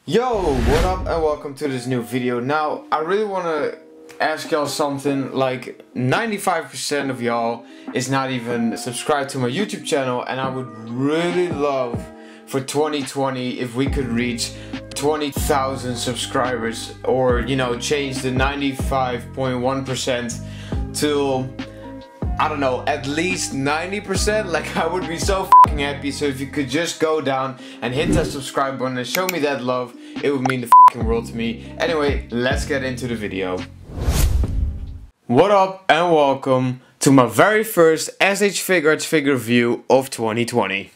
Yo, what up and welcome to this new video. Now, I really want to ask y'all something. Like 95% of y'all is not even subscribed to my YouTube channel, and I would really love for 2020 if we could reach 20,000 subscribers, or you know, change the 95.1% to, I don't know, at least 90%. Like, I would be so fucking happy. So if you could just go down and hit that subscribe button and show me that love, it would mean the fucking world to me. Anyway, let's get into the video. What up and welcome to my very first SH Figuarts figure review of 2020.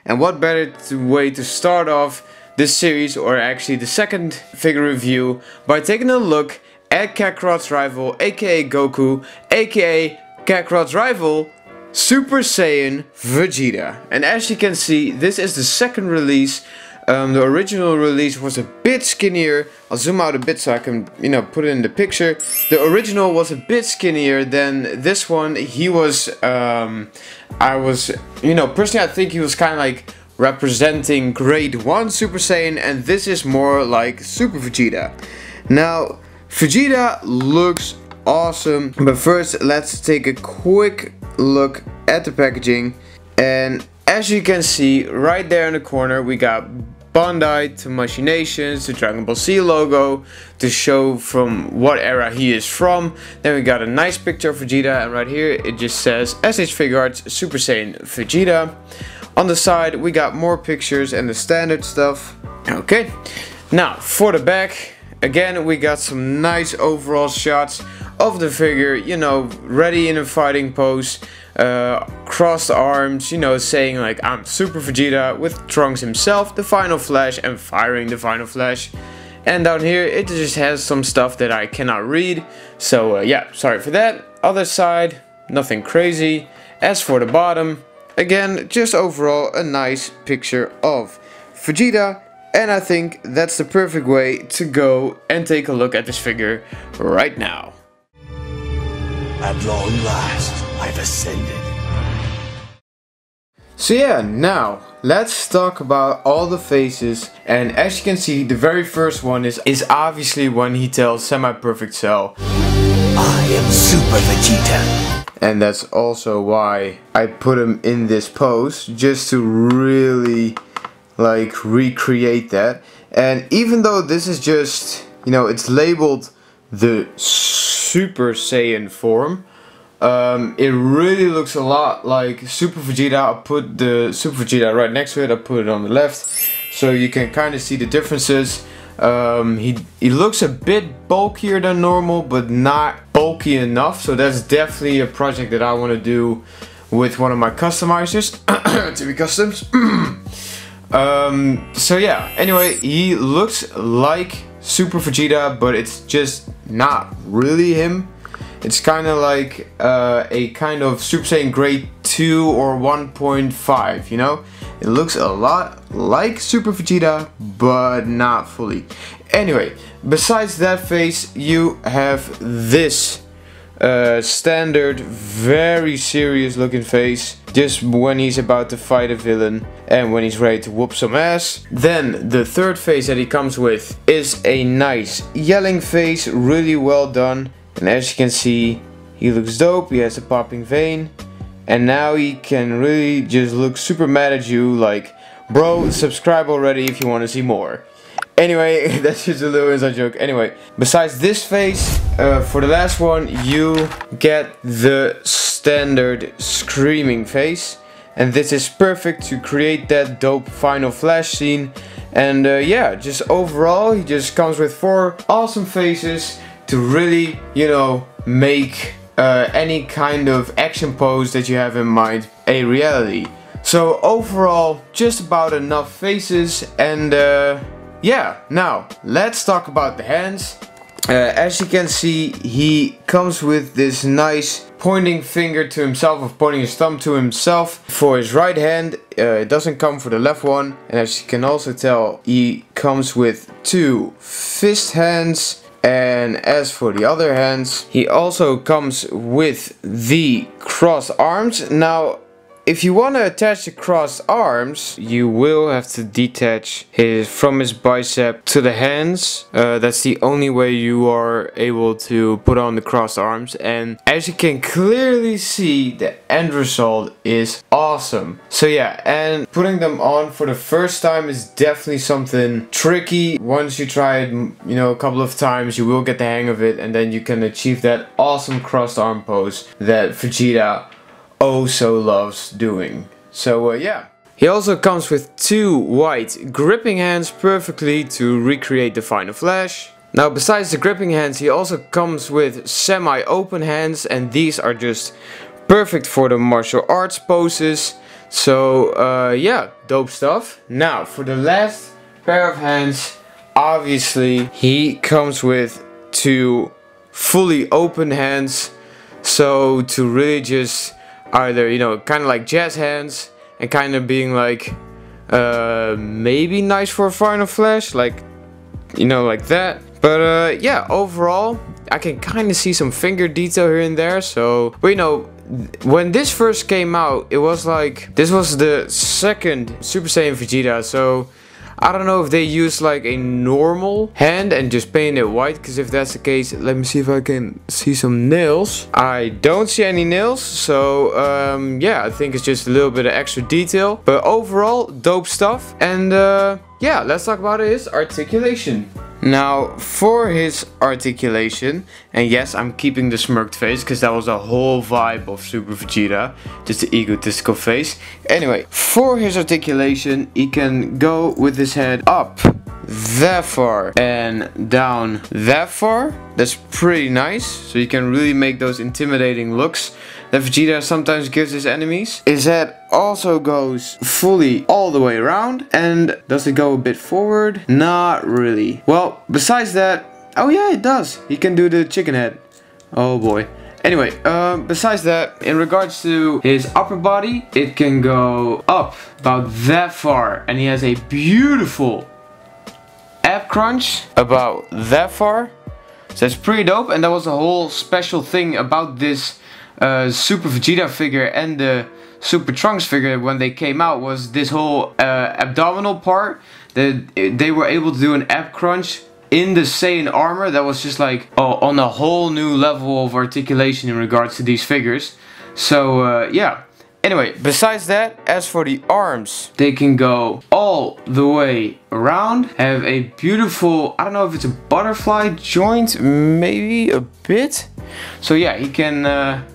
And what better way to start off this series, or actually the second figure review, by taking a look at Kakarot's rival, aka Goku, aka Kakarot's rival, Super Saiyan Vegeta. And as you can see, this is the second release. The original release was a bit skinnier. I'll zoom out a bit so I can, you know, put it in the picture. The original was a bit skinnier than this one. He was, you know, personally I think he was kind of like representing grade 1 Super Saiyan, and this is more like Super Vegeta. Now, Vegeta looks awesome, but first let's take a quick look at the packaging. And as you can see, right there in the corner, we got Bandai to Machinations to Dragon Ball Z logo to show from what era he is from. Then we got a nice picture of Vegeta, and right here it just says SH Figuarts Super Saiyan Vegeta. On the side we got more pictures and the standard stuff. Okay, now for the back, again we got some nice overall shots of the figure, you know, ready in a fighting pose, crossed arms, you know, saying like I'm Super Vegeta, with Trunks himself, the Final Flash, and firing the Final Flash. And down here it just has some stuff that I cannot read, so yeah, sorry for that. Other side, nothing crazy. As for the bottom, again, just overall a nice picture of Vegeta. And I think that's the perfect way to go and take a look at this figure right now. At long last, I've ascended. So yeah, now let's talk about all the faces. And as you can see, the very first one is obviously when he tells Semi-Perfect Cell, I am Super Vegeta. and that's also why I put him in this pose, just to really like recreate that. And even though this is just, you know, it's labeled the Super Saiyan form, it really looks a lot like Super Vegeta. I'll put the Super Vegeta right next to it. I'll put it on the left so you can kind of see the differences. He looks a bit bulkier than normal, but not bulky enough, so that's definitely a project that I want to do with one of my customizers to be customs. So yeah, anyway, he looks like Super Vegeta, but it's just not really him. It's kind of like a kind of Super Saiyan grade 2 or 1.5, you know? It looks a lot like Super Vegeta, but not fully. Anyway, besides that face, you have this standard, very serious looking face, just when he's about to fight a villain and when he's ready to whoop some ass. Then the third face that he comes with is a nice yelling face, really well done. And as you can see, he looks dope. He has a popping vein, and now he can really just look super mad at you like, bro, subscribe already if you want to see more. Anyway, that's just a little inside joke. Anyway, besides this face, for the last one you get the standard screaming face, and this is perfect to create that dope Final Flash scene. And yeah, just overall he just comes with 4 awesome faces to really, you know, make any kind of action pose that you have in mind a reality. So overall, just about enough faces. And yeah, now let's talk about the hands. As you can see, he comes with this nice pointing finger to himself, of pointing his thumb to himself for his right hand. It doesn't come for the left one. And as you can also tell, he comes with 2 fist hands. And as for the other hands, he also comes with the crossed arms. Now, if you want to attach the crossed arms, you will have to detach from his bicep to the hands. That's the only way you are able to put on the crossed arms. And as you can clearly see, the end result is awesome. So yeah, and putting them on for the first time is definitely something tricky. Once you try it, you know, a couple of times, you will get the hang of it, and then you can achieve that awesome crossed arm pose that Vegeta oh so loves doing. So yeah. He also comes with 2 white gripping hands perfectly to recreate the final flash. Now besides the gripping hands, he also comes with semi-open hands, and these are just perfect for the martial arts poses. So yeah, dope stuff. Now for the last pair of hands, obviously he comes with 2 fully open hands. So to really just either, you know, kind of like jazz hands, and kind of being like maybe nice for a final flash, like, you know, like that. But yeah, overall I can kind of see some finger detail here and there. So, but you know, when this first came out, it was like, this was the second Super Saiyan Vegeta, so I don't know if they used like a normal hand and just painted it white, because if that's the case, let me see if I can see some nails. I don't see any nails, so yeah, I think it's just a little bit of extra detail. But overall, dope stuff. And yeah, let's talk about his articulation. Now, for his articulation, and yes, I'm keeping the smirked face because that was the whole vibe of Super Vegeta, just the egotistical face. Anyway, for his articulation, he can go with his head up that far and down that far. That's pretty nice, so you can really make those intimidating looks that Vegeta sometimes gives his enemies. His head also goes fully all the way around. And does it go a bit forward? Not really. Well, besides that, oh yeah, it does. He can do the chicken head. Oh boy. Anyway, besides that, in regards to his upper body, it can go up about that far. And he has a beautiful ab crunch about that far. So that's pretty dope. And that was a whole special thing about this Super Vegeta figure and the Super Trunks figure when they came out, was this whole abdominal part that they were able to do an ab crunch in the Saiyan armor. That was just like on a whole new level of articulation in regards to these figures. So yeah. Anyway, besides that, as for the arms, they can go all the way around. Have a beautiful, I don't know if it's a butterfly joint, maybe a bit. So yeah, he can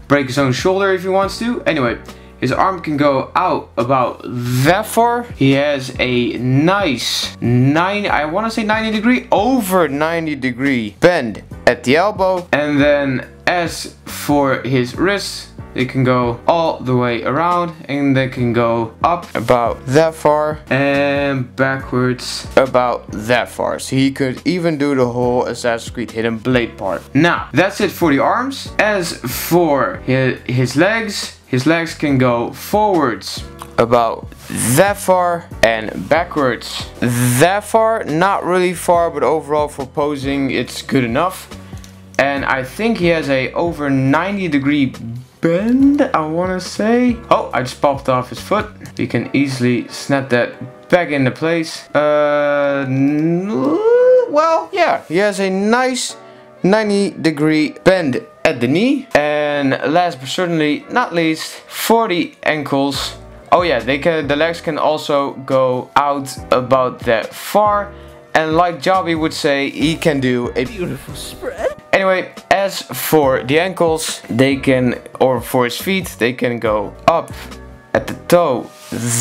break his own shoulder if he wants to. Anyway, his arm can go out about that far. He has a nice I want to say 90 degree, over 90 degree bend at the elbow. And then as for his wrists, they can go all the way around, and they can go up about that far and backwards about that far. So he could even do the whole Assassin's Creed Hidden Blade part. Now, that's it for the arms. As for his legs can go forwards about that far and backwards that far. Not really far, but overall for posing, it's good enough. And I think he has a over 90 degree bend, I want to say. Oh, I just popped off his foot. You can easily snap that back into place. Well, yeah, he has a nice 90 degree bend at the knee. And last but certainly not least, for the ankles. Oh yeah, the legs can also go out about that far. And like Jobby would say, he can do a beautiful spread. Anyway, as for the ankles, they can, or for his feet, they can go up at the toe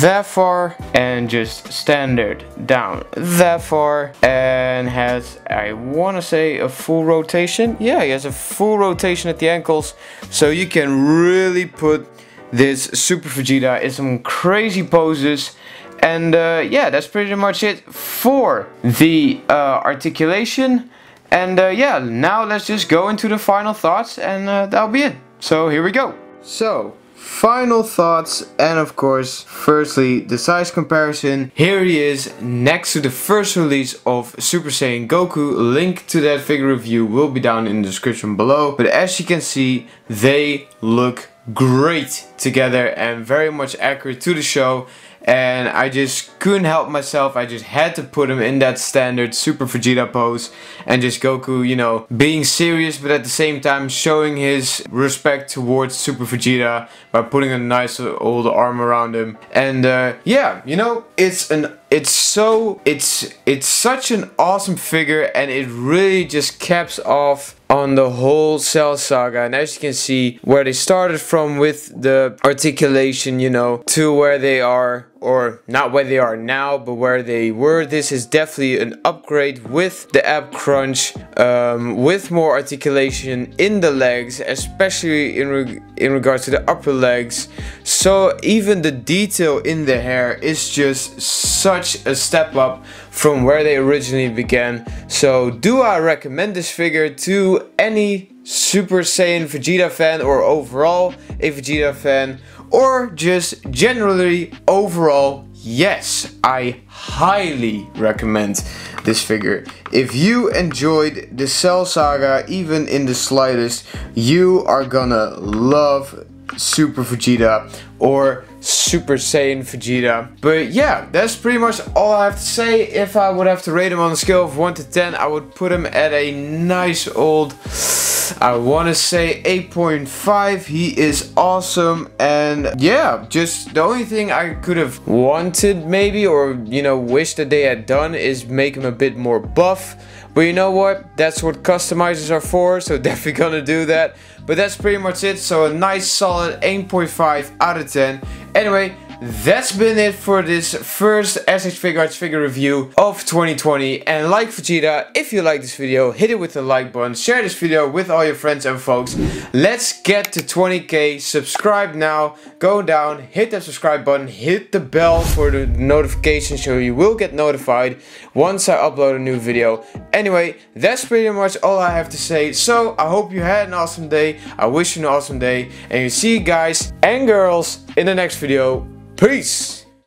that far and just standard down that far, and has, I want to say, a full rotation. Yeah, he has a full rotation at the ankles, so you can really put this Super Vegeta in some crazy poses. And yeah, that's pretty much it for the articulation. And yeah, now let's just go into the final thoughts, and that'll be it. So here we go. So, final thoughts, and of course, firstly, the size comparison. Here he is next to the first release of Super Saiyan Goku. Link to that figure review will be down in the description below. But as you can see, they look great together and very much accurate to the show. And I just couldn't help myself. I just had to put him in that standard Super Vegeta pose. And just Goku, you know, being serious but at the same time showing his respect towards Super Vegeta by putting a nice old arm around him. And yeah, you know, it's such an awesome figure, and it really just caps off on the whole Cell saga. And as you can see, where they started from with the articulation, you know, to where they are, or not where they are now, but where they were. This is definitely an upgrade with the ab crunch, with more articulation in the legs, especially in regards to the upper legs. So even the detail in the hair is just such a step up from where they originally began. So do I recommend this figure to any Super Saiyan Vegeta fan, or overall a Vegeta fan, or just generally overall? Yes, I highly recommend this figure. If you enjoyed the Cell saga even in the slightest, you are gonna love Super Vegeta or Super Saiyan Vegeta. But yeah, that's pretty much all I have to say. If I would have to rate him on a scale of 1 to 10, I would put him at a nice old, I want to say 8.5. He is awesome. And yeah, just the only thing I could have wanted maybe, or you know, wish that they had done, is make him a bit more buff. But you know what? That's what customizers are for, so definitely gonna do that. But that's pretty much it. So a nice solid 8.5 out of 10. Anyway, that's been it for this first SH Figuarts figure review of 2020. And like Vegeta, if you like this video, hit it with the like button. Share this video with all your friends and folks. Let's get to 20k. Subscribe now. Go down, hit that subscribe button, hit the bell for the notification so you will get notified once I upload a new video. Anyway, that's pretty much all I have to say. So I hope you had an awesome day. I wish you an awesome day. And you see you guys and girls in the next video. Peace!